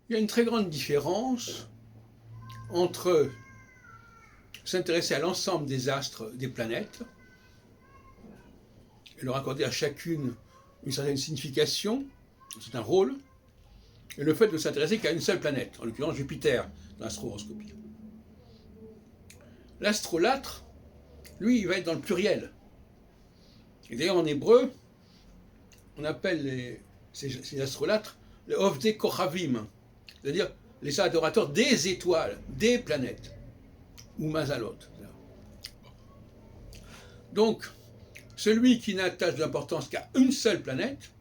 Il y a une très grande différence entre s'intéresser à l'ensemble des astres, des planètes, et leur accorder à chacune une certaine signification, un certain rôle, et le fait de s'intéresser qu'à une seule planète, en l'occurrence Jupiter, dans l'astroroscopie. L'astrolatre, lui, il va être dans le pluriel. Et d'ailleurs, en hébreu, on appelle ces astrolâtres les Ovdei Kochavim, c'est-à-dire les adorateurs des étoiles, des planètes, ou Mazalot. Donc, celui qui n'attache d'importance qu'à une seule planète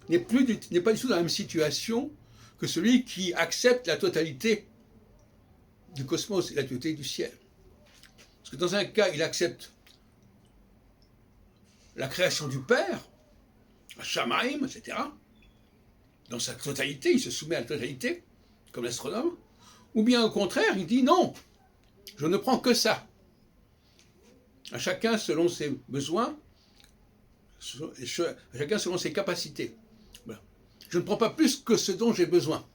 n'est pas du tout dans la même situation que celui qui accepte la totalité du cosmos et la totalité du ciel. Parce que dans un cas, il accepte la création du Père, Shamaïm, etc. Dans sa totalité, il se soumet à la totalité, comme l'astronome. Ou bien au contraire, il dit non, je ne prends que ça. À chacun selon ses besoins, à chacun selon ses capacités. Voilà. Je ne prends pas plus que ce dont j'ai besoin.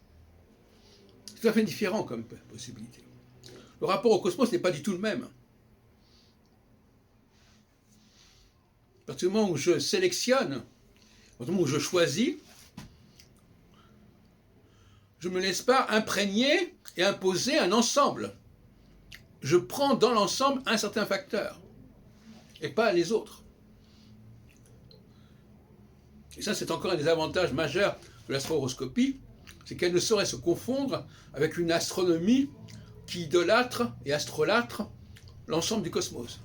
C'est tout à fait différent comme possibilité. Le rapport au cosmos n'est pas du tout le même. À partir du moment où je sélectionne, à partir du moment où je choisis, je ne me laisse pas imprégner et imposer un ensemble. Je prends dans l'ensemble un certain facteur, et pas les autres. Et ça, c'est encore un des avantages majeurs de l'astro-horoscopie, c'est qu'elle ne saurait se confondre avec une astronomie qui idolâtre et astrolâtre l'ensemble du cosmos.